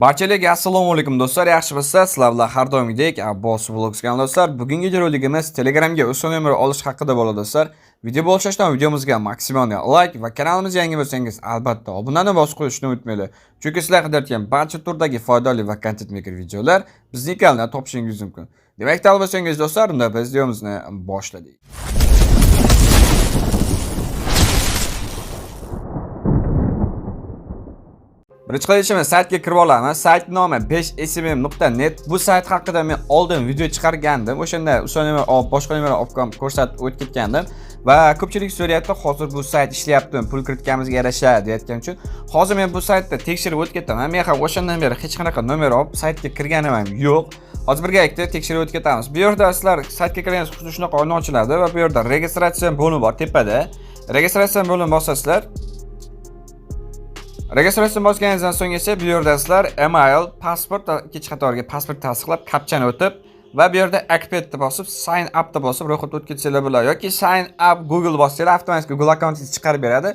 Barchalarga assalomu alaykum do'stlar, yaxshimisiz? Sizlar bilan har doimgidek Abbos Vlogs kanali do'stlar. Bugungi videoligimiz Telegramga usul nomer olish haqida bo'ladi do'stlar. Video bo'lishdan videomizga maksimal like va kanalimizga yangi bo'lsangiz albatta obunani bosib qo'yishni unutmanglar. Chunki sizlar qidirayotgan barcha turdagi foydali va content maker videolar bizning kanalda topishingiz mumkin. Demak, tayyor bo'lsangiz do'stlar, unda biz videomizni boshladik. Birinchi qilishimiz saytga kirib olamiz. Sayt nomi 5smm.net. Bu sayt haqida men oldin video chiqargandim. O'shanda usulni boshqa nimalar olib ko'rsatib o'tib ketgandim va ko'pchilik so'rayapti, hozir bu sayt ishlayaptimi, pul kiritganimizga yarasha deyotgan uchun. Hozir men bu saytda tekshirib o'tib ketaman. Men ham o'shandan beri hech qanaqa nomer olib saytga kirganim ham yo'q. Hozir birgalikda tekshirib o'tib ketamiz. Bu yerda sizlar saytga kirganingizda xuddi shunaqa oyna ochiladi va bu yerda registratsiya bo'limi bor tepada. Registratsiya bo'limi bosasizlar. Registratsiya bosganingizdan so'ng esa bu yerda sizlar email, pasport, ikkinchi qatorga pasport tasdiqlab, kapchani o'tib va bu yerda activate bosib, sign up da bosib ro'yxatga o'tkazsanglar bo'ladi yoki sign up Google bossanglar avtomatik Google akkauntingizni chiqarib beradi.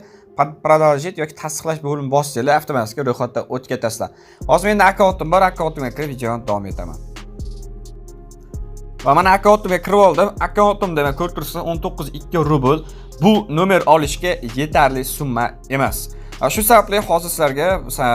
Продолжить yoki tasdiqlash bo'limi bossanglar avtomatik ro'yxatga o'tib ketasizlar. Hozir menda akkauntim bor, akkauntimga kirib videoni davom etaman. Va mana akkauntimga kirib oldim. Akkauntimda men ko'rib turibsiz 19.2 rubl. Bu nomer olishga yetarli summa emas. Shu sababli hozir sizlarga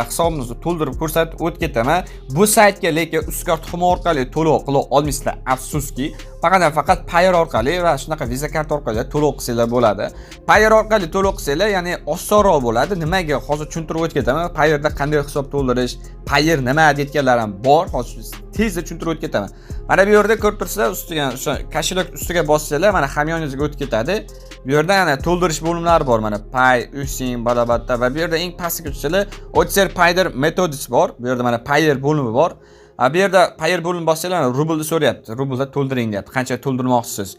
hisobimizni to'ldirib ko'rsatib o'tib ketaman. Bu saytga lekin Uzcard tuxumi orqali to'lov qila olmaysizlar. Afsuski, faqat Payeer orqali va shunaqa Visa kart orqali to'lov qilsanglar bo'ladi. Payeer orqali to'lov qilsanglar, ya'ni osonroq bo'ladi. Nimaga? Hozir tushuntirib o'tib ketaman. Payeerda qanday hisob to'ldirish, Payeer nima deyotganlar ham bor. Hozir tezda tushuntirib o'tib ketaman. Mana bu yerda ko'rib turibsizlar, ustiga o'sha kashilak ustiga bossanglar, mana hamyoningizga o'tib ketadi. Bu yerda yana to'ldirish bo'limlari bor. Mana Pay, Using, Balabatta va bu yerda eng pastga tushsanglar, Otser Payeer metodisi bor. Bu yerda mana Payeer bo'limi bor. Bu yerda Payeer bo'limi bossanglar, rublni so'rayapti. Rublda to'ldiring deyapti. Qancha to'ldirmoqchisiz?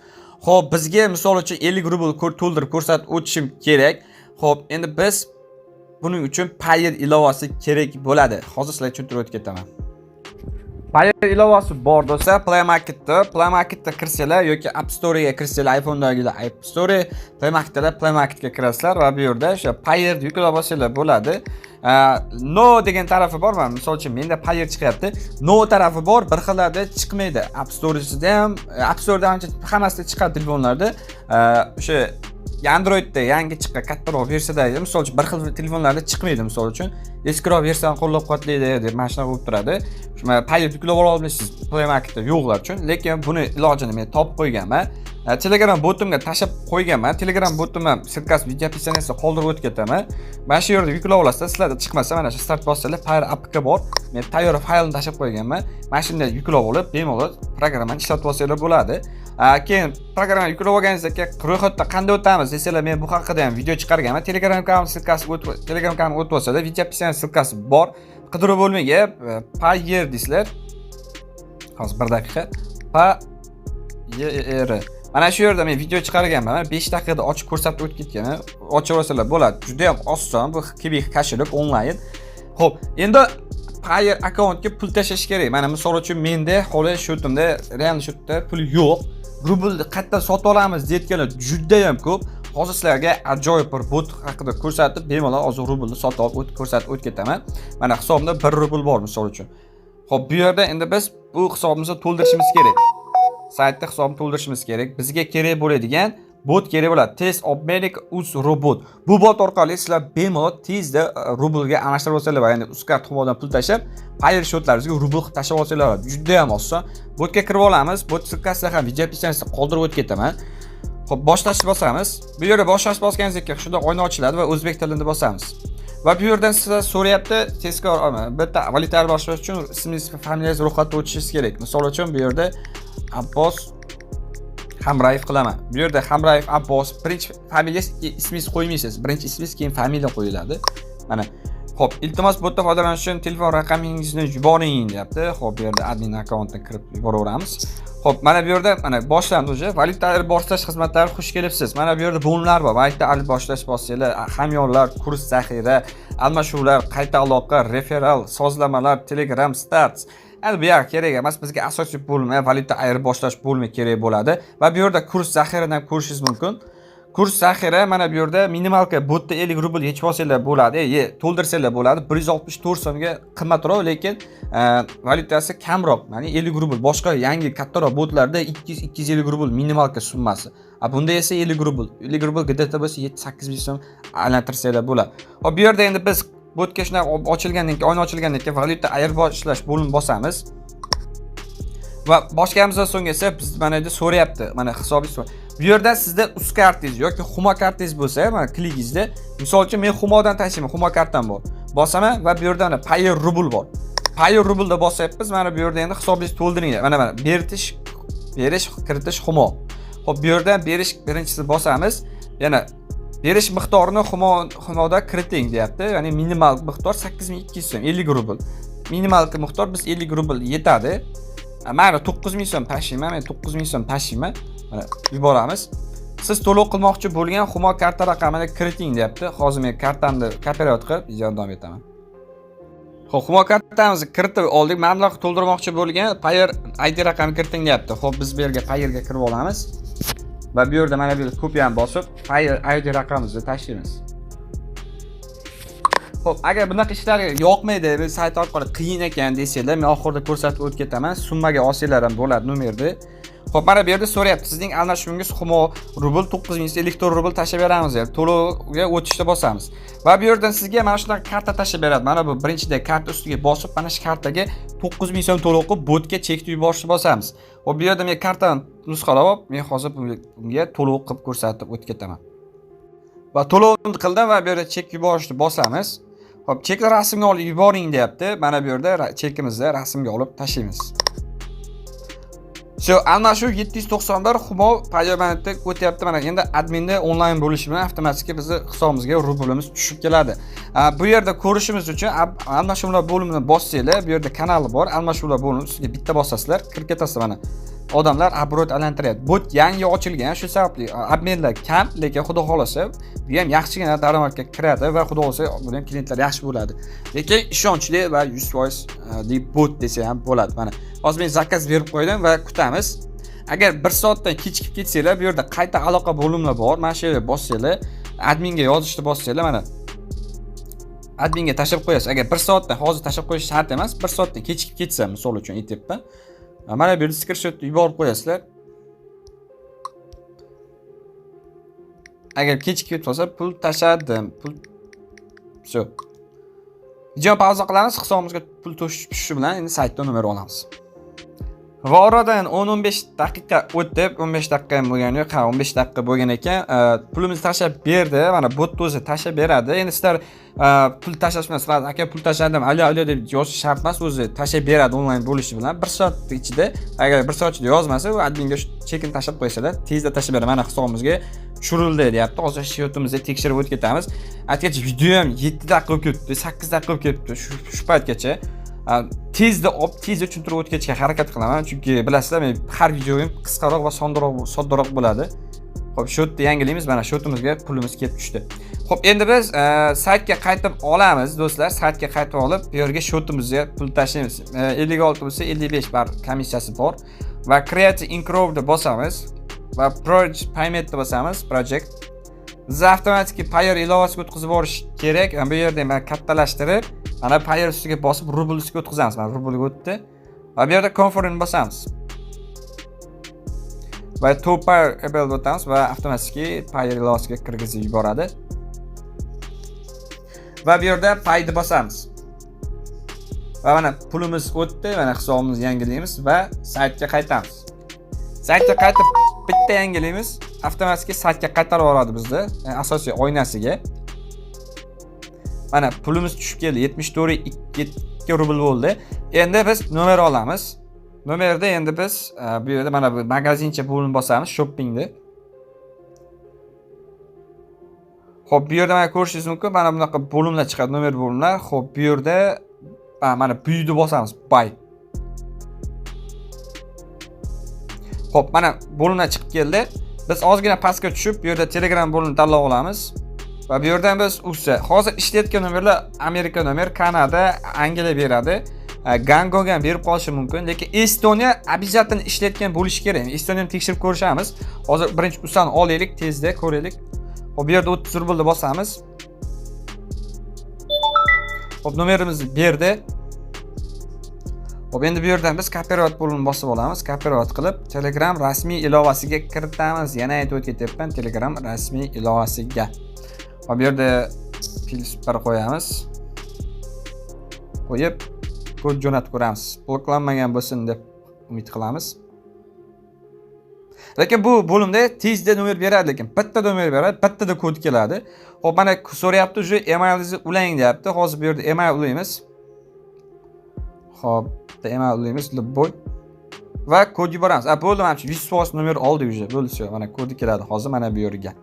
Xo'p, bizga misol uchun 50 rubl to'ldirib ko'rsatib o'tishim kerak. Xo'p, endi biz buning uchun Payeer ilovasi kerak bo'ladi. Hozir sizlarga tushuntirib o'tib ketaman. Payeer ilovasi bor do'stlar, Play Marketda kirsanglar yoki App Store'ga kirsanglar, iPhone'dagilar App Store, Play Marketga kirasizlar va bu yerda o'sha Payeer yuklab olsanglar bo'ladi. No degan tarafi bor, mana misol uchun menda Payeer chiqyapti. No tarafi bor, bir xillarda chiqmaydi. App Store'da ham, App Store'da hammasida chiqadi telefonlarda. O'sha Androidda yangi chiqqan kattaroq versiyadagi misol uchun bir xil telefonlarda chiqmaydi, misol uchun eskiroq versiyani qo'llab-quvvatlaydi deb mana shunaqa bo'lib turadi. Shuna Payeer yuklab ola olmaysiz Play Marketda yo'qlar uchun, lekin buni ilojini men topib qo'yganman. Telegram botimga tashab qo'yganman. Telegram botimim sirkasi video opsiyasida qoldirib o'tib ketaman. Mana shu yerda yuklab olasizlar. Sizlarda chiqmasa mana shu start bossanglar Payeer appga bor. Men tayyor faylni tashab qo'yganman. Mana shunday yuklab olib, bemalol programmani ishlatib olsanglar bo'ladi. Keyin programma yuklab olganingizdan keyin ro'yxatda qanday o'tamiz desanglar, men bu haqida ham video chiqarganman. Telegram kanalim sirkasiga o'tib olsanglar, video opsiyasi sirkasi bor. Qidiruv bo'lmaga Payeer deysizlar. Hozir 1 daqiqa. Payeer. Mana shu yerda men video chiqarganman. 5 daqiqada ochib ko'rsatib o'tib ketgan. Ochib olsalar bo'ladi. Juda ham oson. Bu kibik kashilib onlayn. Xo'p, endi Payeer akkauntga pul tashlash kerak. Mana misol uchun menda hali shotimda, real shotda pul yo'q. Rublni qayerdan sotib olamiz deyotganlar juda ham ko'p. Hozir sizlarga ajoyib bir bot haqida ko'rsatib, bemalol hozir rublni sotib olib ko'rsatib o'tib ketaman. Mana hisobimda 1 rubl bor misol uchun. Xo'p, bu yerda endi biz bu hisobimizni to'ldirishimiz kerak. Saytda hisobni to'ldirishimiz kerak. Bizga kerak bo'ladigan bot kerak bo'ladi. Test Obmenik Uz robot. Bu bot orqali sizlar bemalol tezda rublga almashtirib olsanglar, ya'ni Uzcard tuxumidan pul tashab, Payeer shotlaringizga rubl tashab olsanglar bo'ladi. Juda ham oson. Botga kirib olamiz. Bot sirkasida ham video opsiyasida qoldirib o'tib ketaman. Xo'p, boshlashni bosamiz. Bu yerda boshlash bosganingizdan keyin shunda oyna ochiladi va o'zbek tilida bosamiz. Va bu yerdan sizlar so'rayapti, tezkor bitta valyuta boshlash uchun ismingiz, familiyangiz ro'yxatga o'tishingiz kerak. Misol uchun bu yerda Abbos Hamrayev qilaman. Bu yerda Hamrayev Abbos birinchi familiyangiz, ismingiz qo'ymaysiz. Birinchi ismingiz, keyin familiya qo'yiladi. Mana. Xo'p, iltimos botdan foydalanish uchun telefon raqamingizni yuboring deyapti. Xo'p, bu yerda admin akkauntga kirib yuboraveramiz. Xo'p, mana bu yerda mana boshlandi o'sha valyuta ayirboshlash xizmatlari xush kelibsiz. Mana bu yerda bo'limlar bor. Valyuta ayirboshlash bossanglar, hamyonlar, kurs zaxira, almashuvlar, qayta aloqa, referal, sozlamalar, Telegram Start. Endi bu yoq kerak emas, bizga asosiy bo'lma valyuta ayirboshlash bo'limi kerak bo'ladi va bu yerda kurs zaxirani ham ko'rishingiz mumkin. Kurs zaxira mana bu yerda minimalka botda 50 rubl yechib olsanglar bo'ladi, to'ldirsanglar bo'ladi. 164 so'mga qimmatroq, lekin valyutasi kamroq. Ya'ni 50 rubl. Boshqa yangi kattaroq botlarda 200-250 rubl minimalka summasi. Bunda esa 50 rubl. 50 rubl gdeta bo'lsa 7-8 ming so'm aylantirsanglar bo'ladi. Hop, bu yerda endi biz botga shunday ochilgandan keyin, oyna ochilgandan keyin valyuta ayirboshlash bo'limini bosamiz. Va boshqamizdan so'ng esa biz mana endi so'rayapti. Mana hisobiy so'ra. Bu yerda sizda uz kartangiz yoki Humo kartangiz bo'lsa, mana kligingizda, misol uchun men Humodan tashlayman, Humo kartam bor. Bosaman va bu yerda mana Pay rubl bor. Pay rublda bosyapmiz. Mana bu yerda endi hisobingizni to'ldiring. Mana berish, kiritish Humo. Xo'p, bu yerda berish birinchisini bosamiz. Yana berish miqdorini Humoda kiriting deyapti. Ya'ni minimal miqdor 8200 so'm, 50 rubl. Minimal miqdor biz 50 rubl yetadi. Mana 9000 so'm tashlayman, men 9000 so'm tashlayman. Mana yuboramiz. Siz to'lov qilmoqchi bo'lgan Humo karta raqamini kiriting deyapti. Hozir men kartamni kopirovat qilib ijoddan betaman. Xo'p, Humo kartamizni kiritib oldik. Mablag' to'ldirmoqchi bo'lgan Payer ID raqamini kiriting deyapti. Xo'p, biz bu yerga Payerga kirib olamiz. Va bu yerda mana bu kopiyani bosib, Payer ID raqamimizni tashlaymiz. Xo'p, agar bunaqa ishlar yoqmaydi, bu sayt orqali qiyin ekan desanglar, men oxirida ko'rsatib o'tib ketaman. Summaga olsanglar ham bo'ladi nomerni. Xo'p, mana bu yerda so'rayapti. Sizning almashuvingiz Humo rubl 9154 rubl tashlab beramiz deb. To'lovga o'tishda bosamiz. Va bu yerdan sizga mana shunaqa karta tashlab beradi. Mana bu birinchidagi karta ustiga bosib, mana shu kartaga 9000 so'm to'lov qilib, botga chekni yuborishni bosamiz. Xo'p, bu yerda men kartani nusxalab olib, men hozir bunga to'lov qilib ko'rsatib o'tib ketaman. Va to'lovni qildim va bu yerda chek yuborishni bosamiz. Xo'p, chekni rasmga olib yuboring deyapti. Mana bu yerda chekimizni rasmga olib tashlaymiz. Almashuv 791 Humo payobanatda o'tyapti. Mana endi adminda onlayn bo'lishi bilan avtomatik bizni hisobimizga rublimiz tushib keladi. Bu yerda ko'rishimiz uchun almashuvlar bo'limini bossanglar, bu yerda kanali bor. Almashuvlar bo'limi ustiga bitta bosasizlar, kirib ketasizlar mana. Odamlar obro't aylantiryapti. Bot yangi ochilgan, shu sababli obmenlar kam, lekin xudo xolasa bu ham yaxshigina daromadga kiradi va xudo xolasa bu ham klientlar yaxshi bo'ladi. Lekin ishonchli va 100% deb bot desa ham bo'ladi. Mana hozir men zakaz berib qo'ydim va kutamiz. Agar 1 soatdan kechikib ketsanglar, bu yerda qayta aloqa bo'limlari bor. Mana shu yerga bossanglar, adminga yozishni bossanglar, mana adminga tashlab qo'yasiz. Agar 1 soatdan hozir tashlab qo'yish shart emas, 1 soatdan kechikib ketsa, misol uchun aytyapman. Mana bu yerda screenshotni yuborib qo'yasizlar. Agar kechikib qolsa, pul tashladim. Pul shu. Video pauza qilamiz, hisobimizga pul tushishi bilan endi saytdan nomer olamiz. Va oradan 10-15 daqiqa o'tib, 15 daqiqa ham bo'lgani yo'q, 15 daqiqa bo'lgan ekan, pulimizni tashlab berdi. Mana bot o'zi tashlab beradi. Endi sizlar pul tashlash bilan sizlar aka pul tashladim, alo deb yozish shart emas, o'zi tashlab beradi onlayn bo'lishi bilan. 1 soat ichida, agar 1 soat ichida yozmasa, u adminga chekini tashlab qo'ysalar, tezda tashlab beradi. Mana hisobimizga tushirildi deyapti. Hozir shiyotimizni tekshirib o'tib ketamiz. Aytgacha video ham 7 daqiqa bo'lib ketdi, 8 daqiqa bo'lib ketdi shu paytgacha. Tezda tushuntirib o'tishga harakat qilaman, chunki bilasizlar, men har videoim qisqaroq va soddaroq bo'ladi. Xo'p, shotni yangilaymiz. Mana shotimizga pulimiz kelib tushdi. Xo'p, endi biz saytga qaytib olamiz, do'stlar. Saytga qaytib olib, bu yerga shotimizga pul tashlaymiz. 56 bo'lsa 55 bar komissiyasi bor va Create Incrow'da bosamiz va Project Payment'da bosamiz, Project. Biz avtomatik Payer ilovasiga o'tkazib yuborish kerak. Bu yerda men kattalashtirib, mana Payer ustiga bosib rubl ustiga o'tkazamiz. Mana rublga o'tdi. Va bu yerda Confirm bosamiz. Va To Payer Able o'tamiz va avtomatik Payer ilovasiga kirgizib yuboradi. Va bu yerda Pay'ni bosamiz. Va mana pulimiz o'tdi, mana hisobimizni yangilaymiz va saytga qaytamiz. Saytga qaytib bitta yangilaymiz, avtomatik saytga qaytarib yuboradi bizni, asosiy oynasiga. Mana pulimiz tushib keldi, 74.2 rubl bo'ldi. Endi biz nomer olamiz. Nomerda endi biz bu yerda mana bu magazincha bo'limni bosamiz, shoppingni. Xo'p, bu yerda mana ko'rishingiz mumkin, mana bunaqa bo'limlar chiqadi, nomer bo'limlar. Xo'p, bu yerda mana bu yerda bosamiz, buy. Xo'p, mana bo'limlar chiqib keldi. Biz ozgina pastga tushib, bu yerda Telegram bo'limini tanlab olamiz. Va bu yerdan biz hozir ishlayotgan nomerlar Amerika nomer, Kanada, Angliya beradi. Gangoga berib qolishi mumkin, lekin Estoniya обязательно ishlayotgan bo'lishi kerak. Estoniyani tekshirib ko'rishamiz. Hozir birinchi usani olaylik, tezda ko'raylik. Hop, bu yerda 30 rublni bosamiz. Hop, nomerimizni berdi. Hop, endi bu yerdan biz kopirovat pulini bosib olamiz. Kopirovat qilib, Telegram rasmiy ilovasiga kiritamiz. Yana aytib o'tyapman, Telegram rasmiy ilovasiga. Hop, bu yerda +1 qo'yamiz. Qo'yib, kod jo'natib ko'ramiz. Bloklanmagan bo'lsin deb umid qilamiz. Lekin bu bo'limda tezda nomer beradi, lekin bitta nomer beradi, bittada kod keladi. Hop, mana so'rayapti, "Ju emailingizni ulang" deyapti. Hozir bu yerda email ulaymiz. Hop, email ulaymiz, любой. Va kod yuboramiz. Bo'ldi, mana shu 100% nomer oldi уже. Bo'ldi, mana kodi keladi hozir mana bu yerga.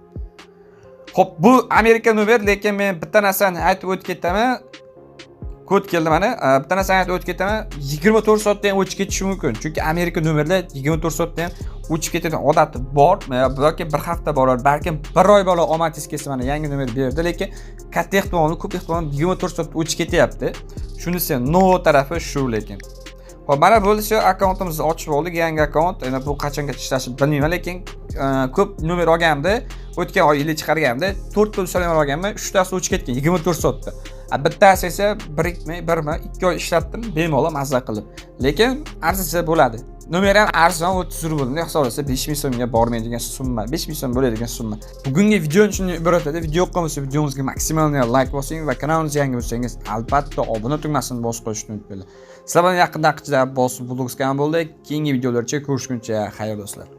Hop, bu Amerika nomer, lekin men bitta narsani aytib o'tib ketaman. Kod keldi mana. Bitta narsani aytib o'tib ketaman. 24 soatda ham o'chib ketishi mumkin. Chunki Amerika nomerlar 24 soatda ham o'chib ketadigan odati bor. Yoki bir hafta boradi, balkim bir oy bo'la omadingiz kelsa mana yangi nomer berdi, lekin katta ehtimol, ko'p ehtimol 24 soatda o'chib ketyapti. Shunisi no tarafi shu lekin. Hop, mana bo'ldi, shu akkauntimizni ochib oldik, yangi akkaunt. Endi bu qachongacha ishlashini bilmayman, lekin ko'p nomer olganimda, o'tgan oy yil chiqarganimda 4 ta usullar olganman, 3 tasi o'chib ketgan 24 soatda. Bittasi esa birikmay, 2 oy ishlatdim, bemalol mazza qilib. Lekin arzisa bo'ladi. Nomer ham arzon 30 rublni hisoblasa 5000 so'mga bormaydigan summa, 5000 so'm bo'ladigan summa. Bugungi video shunday iborat edi. Video yoqqansa videomizga maksimalni like bosing va kanalimizga yangi bo'lsangiz, albatta obuna tugmasini bosib qo'yishni unutmanglar. Sizlar bilan yaqinda qichida bosib bulogska ham bo'ldi. Keyingi videolarcha ko'rishguncha xayr do'stlar.